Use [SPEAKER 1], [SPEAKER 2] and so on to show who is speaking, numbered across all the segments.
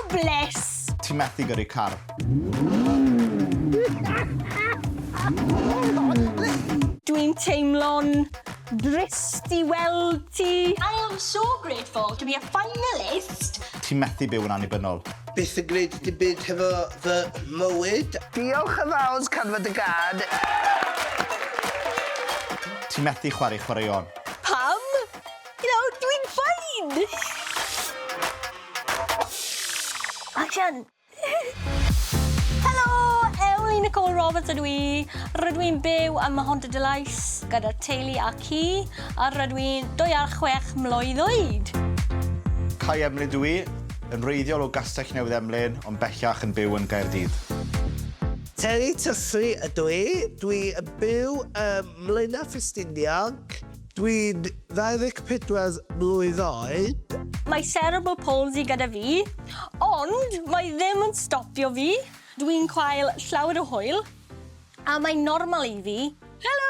[SPEAKER 1] bliss!
[SPEAKER 2] Ti methu gyrru car.
[SPEAKER 1] Dwi'n teimlo'n drist I weld ti.
[SPEAKER 3] I am so grateful to be a finalist.
[SPEAKER 2] Ti methu byw yn annibynnol.
[SPEAKER 4] Byth yn gwneud dim byd hefo fy mywyd.
[SPEAKER 5] Diolch yn fawr canfod y gad.
[SPEAKER 2] Ti methu chwaraeon.
[SPEAKER 1] Pam? Dwi'n fine! Action! Helo! Emily Nicole Roberts ydw I. Rydw i'n byw ym Mahont y Dylais gyda'r teulu a ci, a rydw i'n 2 ar 6 mlwydd oed.
[SPEAKER 2] Cai Emlyn dwi, yn reiddiol o Gastell Newydd Emlyn, ond bellach yn byw yn Gaerdydd.
[SPEAKER 5] Terry Tysri ydw I. Dwi yn byw Mlaenau Ffestiniog. Dwi'n 24 mlwydd oed.
[SPEAKER 1] Mae cerebral palsy gyda fi, ond mae ddim yn stopio fi. Dwi'n cael llawer o hwyl, a mae normal I fi. Hello,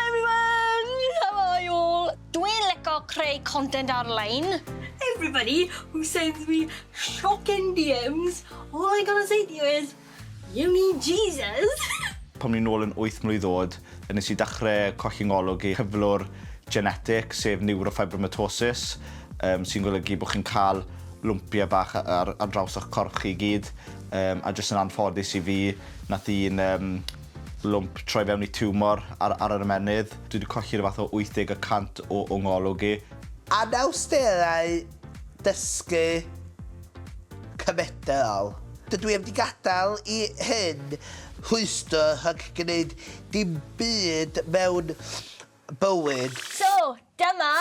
[SPEAKER 1] everyone! How are you all? Dwi'n licio creu content ar-lein. Everybody who sends me shocking DMs, all I gotta say to you is, you need Jesus.
[SPEAKER 2] Pan ni'n ôl yn 8 mlwydd oed, nes I dechrau colli ngolwg I cyflwr genetic, sef neurofibromatosis, sy'n golygu bod chi'n cael lwmpiau bach ar draws eich corff chi I gyd. A jyst yn anffodus I fi, nath un lwmp troi fewn I tiwmor ar yr ymenydd. Dwi wedi colli rhywbeth o 80% o ngolwg I.
[SPEAKER 5] Anawsterau dysgu cyfedrol. Dydw I wedi gadael I hyn hwysto rhag gwneud dim byd mewn bywyd.
[SPEAKER 1] So, dyma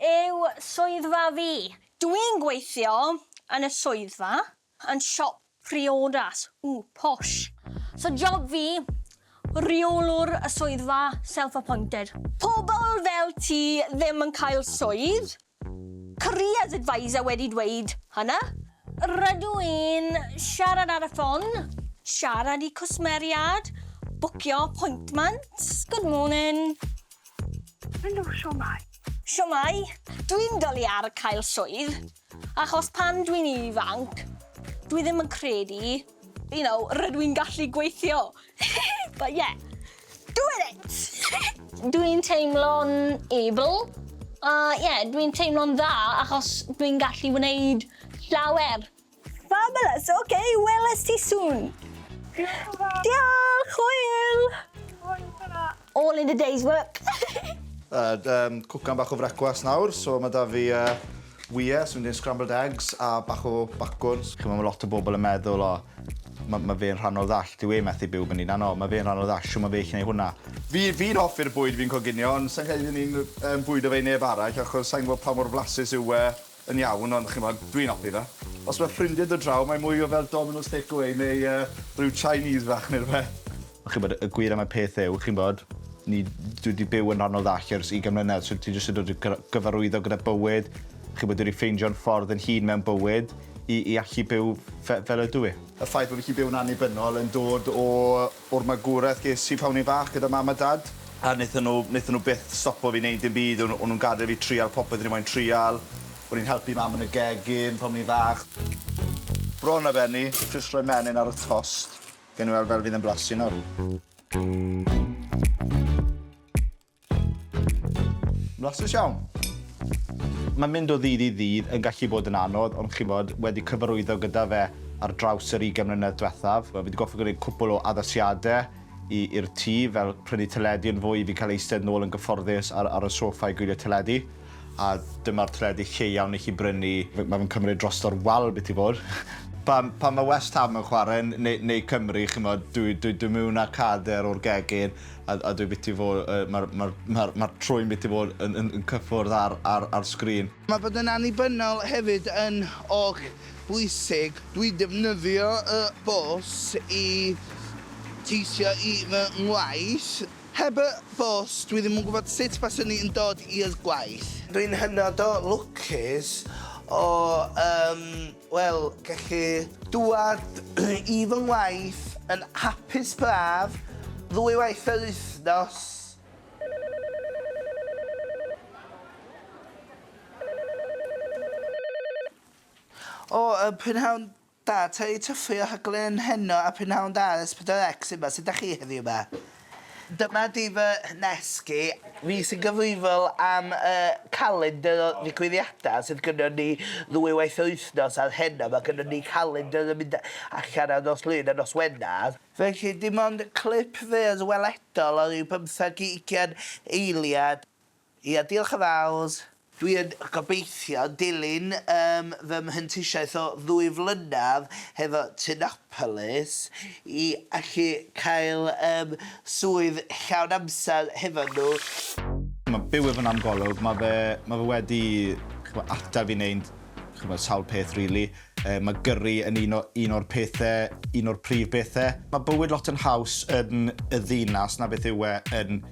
[SPEAKER 1] yw swyddfa fi. Dwi'n gweithio yn y swyddfa, yn siop priodas. Posh. So job fi, reolwr y swyddfa, self-appointed. Pobl fel ti ddim yn cael swydd. Careers advisor wedi dweud hynna. Rydw i'n siarad ar y ffon, siarad I cwsmeriad, bwcio appointments. Good morning.
[SPEAKER 6] Hello, siomai.
[SPEAKER 1] Siomai, dwi'n dali ar cael swydd, achos pan dwi'n ifanc, dwi ddim yn credu, rydw i'n gallu gweithio. But yeah, doing it! Dwi'n teimlo'n able, dwi'n teimlo'n dda achos dwi'n gallu wneud llawer. Fabulous, okay, weles ti soon. Diolch, hwyl! All in a day's work.
[SPEAKER 2] Cwcan bach o frecwast nawr, so mae da fi wyau, so dwi'n scrambled eggs a bach o bacwn. Mae lot o bobl yn meddwl, mae fe'n rhan o ddall. Dwi methu byw fan hyn, mae fe'n rhan o ddall, so mae fe eich hwnna. Fi'n hoffi'r bwyd fi'n coginio, ond sa'n cael ni'n bwyd o fe neb arall, achos sa'n gwybod pa mor flasus yw yn iawn, ond dwi'n hoffi fe. Os mae ffrindiau dod draw, mae mwy o fel Domino's takeaway neu rhyw Chinese fach neu rhywbeth. Y gwir am y peth yw, dwi wedi byw yn rhan o ddall ers 20 mlynedd, so ti jyst yn dod I gyfarwyddo gyda bywyd. Dwi wedi ffeindio'n ffordd yn hun mewn bywyd I allu byw fel ydw I. Y ffaith bod fi byw yn annibynnol yn dod o'r magwraeth ges I pan o'n i'n fach gyda mam a dad. A wnaethon nhw byth stopo fi wneud dim byd, o'n nhw'n gadael fi trial popeth o'n i'n moyn trial. O'n i'n helpu mam yn y gegin pan o'n i'n fach. Bron a benni, jyst rhoi menyn ar y tost. Gen I weld fel fydd yn blasu nawr. Blasus iawn. Mae'n mynd o ddydd I ddydd yn gallu bod yn anodd, ond chi'n bod wedi cyfarwyddo gyda fe ar draws yr 20 mlynedd diwethaf. Fi wedi goffi gwneud cwpl o addasiadau i'r tŷ, fel prynu teledu yn fwy I fi cael eistedd nôl yn gyfforddus ar y soffa I gwylio teledu. A dyma'r teledu lle iawn I chi brynu. Mae'n cymryd drosto'r wal beth I fod. Pan mae West Ham yn chwarae neu Cymru, dwi mewn â cader o'r gegin a dwi beth I fod, mae'r trwy'n beth I fod yn cyffwrdd ar sgrin.
[SPEAKER 5] Mae bod yn annibynnol hefyd yn og bwysig. Dwi'n defnyddio y bws I teithio I fy ngwaith. Heb y bws, dwi ddim yn gwybod sut faswn i'n dod i'r gwaith. Dwi'n hynod o lwcus gallu dŵad I fy ngwaith yn hapus braf 2 waith yr wythnos. O, prynhawn da, ta i tyffu o hyglen heno a prynhawn da S4C yma, sut da chi heddiw yma? Dyma di fy nesgu. Fi sy'n gyfrifol am calendar o ddigwyddiadau sydd gyda ni 2 waith yr wythnos ar heno. Mae gyda ni calendar yn mynd allan ar nos Lun a nos Wener. Felly dim ond clip fyr weledol o ryw 15-20 eiliad. Ia, diolch yn fawr. Dwi'n gobeithio dilyn fy mhentysiaeth o 2 flynedd hefo Tinopolis i allu cael swydd llawn amser hefo nhw.
[SPEAKER 2] Mae byw efo'n amgolwg, mae fe wedi atal fi wneud sawl peth, rili. Mae gyrru yn un o'r prif bethau. Mae bywyd lot yn haws yn y ddinas na beth yw yn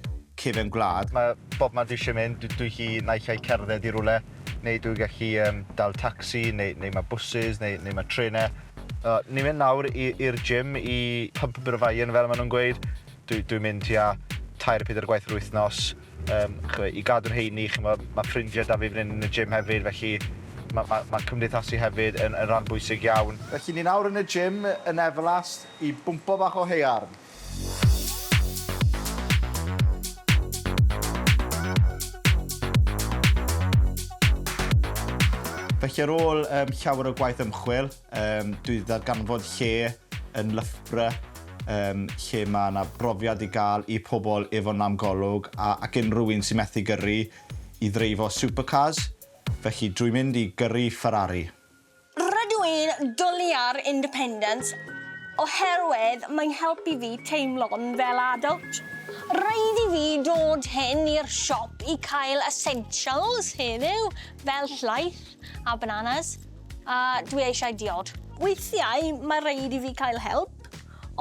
[SPEAKER 2] cefn gwlad. Mae bob man dwi eisiau mynd, dwi chi naill ai cerdded i rwle, neu dwi'n gallu dal taxi, neu mae bwsys, neu mae trenau. Ni'n mynd nawr i'r gym i pump y bit o fain, fel maen nhw'n gweud. Dwi'n mynd tua 3-4 gwaith yr wythnos. I gadw'n heini, mae ffrindiau da fi fan hyn yn y gym hefyd, felly mae cymdeithasu hefyd yn rhan bwysig iawn. Felly ni nawr yn y gym yn Everlast i bwmpo bach o haearn. Felly ar ôl llawer o gwaith ymchwil, dwi wedi darganfod lle yn Loughborough, lle mae yna brofiad i gael i pobl efo'n amgolwg ac unrhyw un sy'n methu gyrru i ddreifo supercars. Felly dwi'n mynd i gyrru Ferrari.
[SPEAKER 1] Rydw i'n dwlu ar independence oherwydd mae'n helpu fi teimlo'n fel adult. Rhaid i fi dod hyn i'r siop i cael essentials heddiw fel llaeth a bananas. A dwi eisiau diod. Weithiau mae rhaid i fi cael help.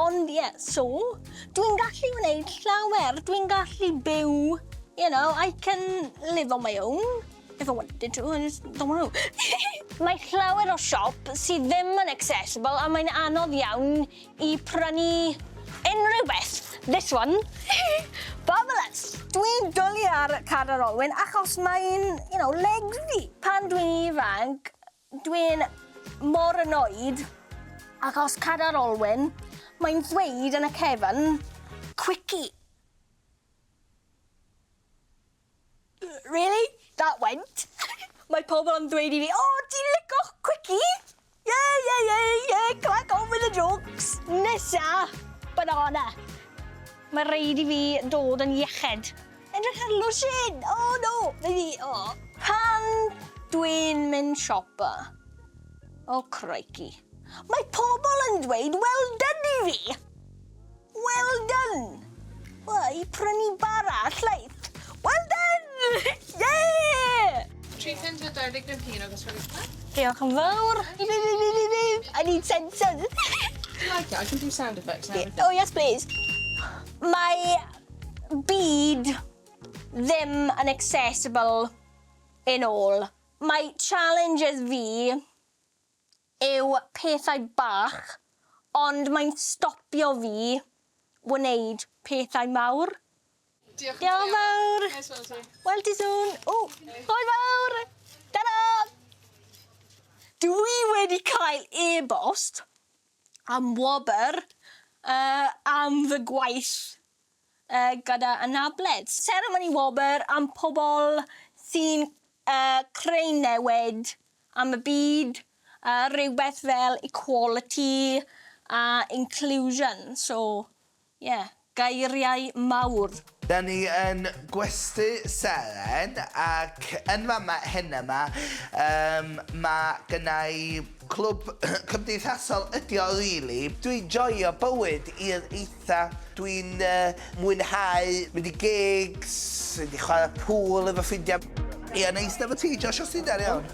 [SPEAKER 1] Ond ie, so, dwi'n gallu wneud llawer. Dwi'n gallu byw, you know, I can live on my own. If I wanted to, I just don't know. Mae llawer o siop sydd ddim yn accessible a mae'n anodd iawn i prynu unrhyw beth. This one. Fabulous. Dwi'n dwlu ar Cadar Olwyn achos mae'n, you know, legs fi. Pan dwi'n ifanc, dwi'n mor annoyed achos Cadar Olwyn, mae'n ddweud yn y cefn, quickie. Really? That went. Mae pobl yn dweud i fi, ti'n lico quickie? Yeah, crack on with the jokes. Nesa, banana. Mae rhaid i fi dod yn iechyd. Edrych ar lwsyn, no. Pan dwi'n mynd siopa, crikey. Mae pobl yn dweud, well done i fi. Well done. I prynu bara llaeth. Well done! Yeah!
[SPEAKER 6] 325 o gyswelliadau.
[SPEAKER 1] Diolch yn fawr. I need sensors.
[SPEAKER 6] I like it, I can do sound effects and everything.
[SPEAKER 1] Oh, yes, please. Mae byd ddim yn accessible in all. Mae challenges fi yw pethau bach, ond mae'n stopio fi wneud pethau mawr.
[SPEAKER 6] Diolch
[SPEAKER 1] Diolch fawr.
[SPEAKER 6] Nice one, ti.
[SPEAKER 1] Wel ti sôn. Hwyl fawr. Ta-da! Dwi wedi cael e-bost am wobr am fy gwaith gyda anabledd. Ceremony wobr am pobl sy'n creu newid am y byd, rhywbeth fel equality a inclusion. So, yeah, geiriau mawr.
[SPEAKER 5] Da ni yn gwesty Seren ac yn fama hyn yma, mae gynnau clwb cymdeithasol ydi o rili. Dwi'n joio bywyd i'r eitha. Dwi'n mwynhau mynd i gigs, mynd i chwarae pŵl efo ffrindiau. Ia, neis efo ti, Josh, os ti'n dar iawn.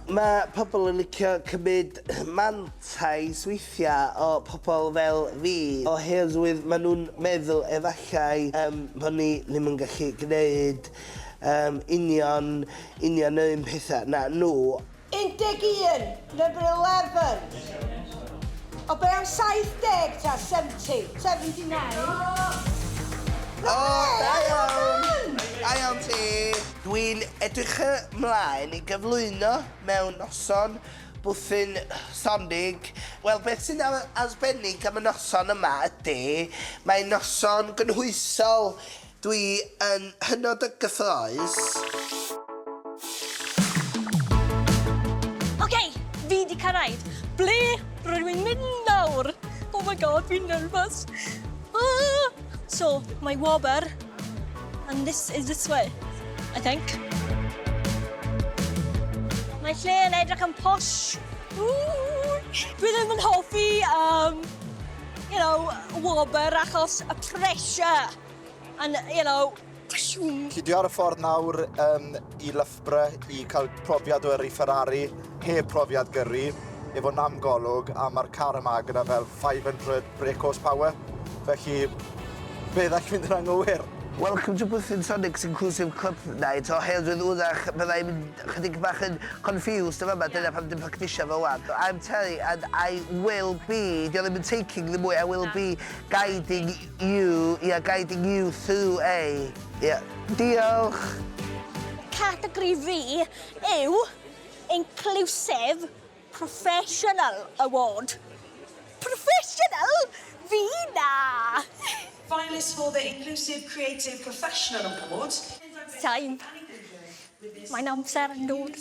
[SPEAKER 5] Mae pobl yn licio cymryd mantais weithiau o pobl fel fi oherwydd maen nhw'n meddwl efallai bod ni ddim yn gallu gwneud union un pethau na nhw.
[SPEAKER 7] 11, number 11. O be am 70 ta 70? 79?
[SPEAKER 5] O, da iawn! Da iawn ti! Dwi'n edrych ymlaen i gyflwyno mewn noson
[SPEAKER 4] bwthyn sonig. Wel, beth sy'n arbennig am y noson yma ydy, mae'n noson gynhwysol. Dwi yn hynod y gyffroes.
[SPEAKER 1] OK, fi di cyrraedd. Ble rydw i'n mynd nawr? Oh my god, fi'n nervous. So, my wobber, and this is this way, I think. Mae lle yn edrych yn posh. Dwi ddim yn hoffi, wobber achos y pressure. And,
[SPEAKER 2] Dwi ar y ffordd nawr I Loughborough I cael profiad o yrru Ferrari, heb profiad gyrru, efo namgolwg, a mae'r car yma gyda fel 500 brake horsepower. Felly, beth all fynd yn anghywir?
[SPEAKER 4] Welcome to Bwthyn Sonic's Inclusive Club Night. O held wrth byddai'n chydig bach yn confused yma, dyna pam dim practisio fel wan. I'm telling you, and I will be, ddim yn taking the mwy, I will be guiding you through a... Diolch.
[SPEAKER 1] Categori fi yw Inclusive Professional Award. Professional? Fi na!
[SPEAKER 8] Finalists for the Inclusive Creative Professional Award.
[SPEAKER 1] Time. Mae'n amser yn dod.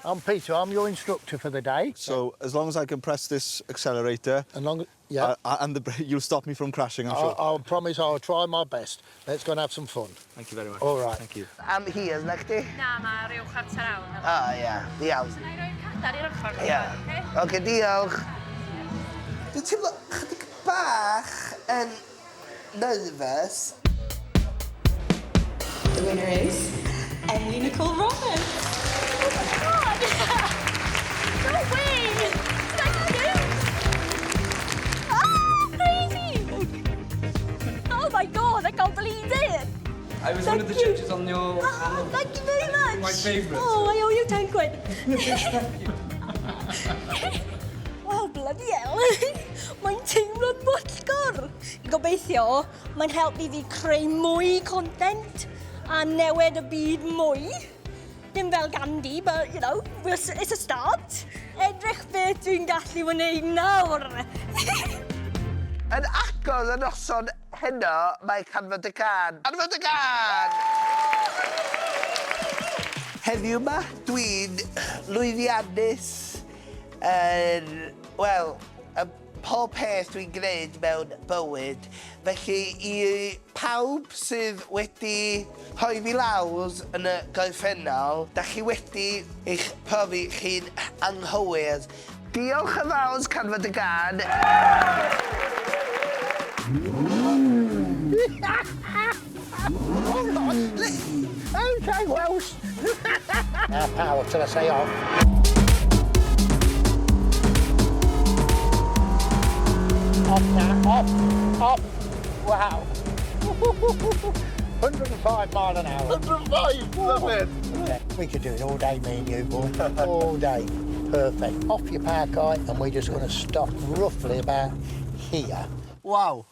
[SPEAKER 9] I'm Peter, I'm your instructor for the day.
[SPEAKER 2] So, as long as I can press this accelerator, and you'll stop me from crashing, I'm sure.
[SPEAKER 9] I'll promise I'll try my best. Let's go and have some fun.
[SPEAKER 2] Thank you very much.
[SPEAKER 9] All right.
[SPEAKER 2] Thank you.
[SPEAKER 4] Am hi, ysna chdi?
[SPEAKER 6] Na, mae'r uwch chwarter awr.
[SPEAKER 4] Diolch.
[SPEAKER 6] So, na I roi'r cadar i'r ochr.
[SPEAKER 4] Oce, diolch. Dwi'n teimlo chydig bach yn nervous.
[SPEAKER 3] The winner is Emily Nicole Robbins.
[SPEAKER 1] Oh my god! No way! Thank you! Crazy! Oh my god, I can't believe it!
[SPEAKER 10] I was one of the judges on your panel.
[SPEAKER 1] Thank you very much!
[SPEAKER 10] My favourite.
[SPEAKER 1] Oh, I owe you 10 quid. Well, bloody hell. Mae'n teimlo'n mwllgor. Gobeithio, mae'n helpu fi creu mwy content a newid y byd mwy. Dim fel Gandhi, but, it's a start. Edrych beth dwi'n gallu wneud nawr.
[SPEAKER 4] Yn agor y noson heno, mae Canfod y Can. Canfod y Can! Heddiw yma, dwi'n lwyddiannus pob peth dwi'n gwneud mewn bywyd. Felly, I pawb sydd wedi rhoi fi lawr yn y gorffennol, da chi wedi eich profi chi'n anghywir. Diolch yn fawr, Canfod y Can.
[SPEAKER 9] Okay, Welsh. Now, power till I say off. Off now, off. Wow. 105 mile an hour.
[SPEAKER 2] 105, love it.
[SPEAKER 9] Yeah, we could do it all day, me and you, boy. All day. Perfect. Off your park height, and we're just going to stop roughly about here.
[SPEAKER 2] Wow.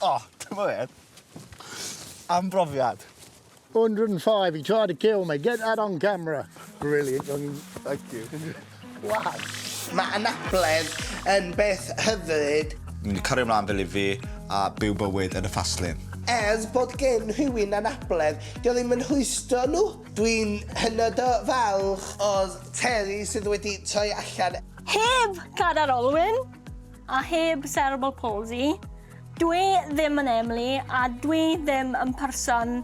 [SPEAKER 2] Oh, dyma fe. Am brofiad.
[SPEAKER 9] 105, he tried to kill me. Get that on camera. Brilliant.
[SPEAKER 2] Thank you.
[SPEAKER 9] Wow.
[SPEAKER 4] Mae anabledd yn beth hyfryd.
[SPEAKER 2] Mi'n cario ymlaen fel I fi a byw bywyd yn y fast lane.
[SPEAKER 4] Bod gen rhywun anabledd, dio ddim yn hwystro nhw. Dwi'n hynod o falch o'r Terry sydd wedi troi allan.
[SPEAKER 1] Heb Cadar Olwyn a heb cerebral palsy, dwi ddim yn Emily a dwi ddim yn person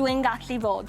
[SPEAKER 1] dwi'n gallu fod.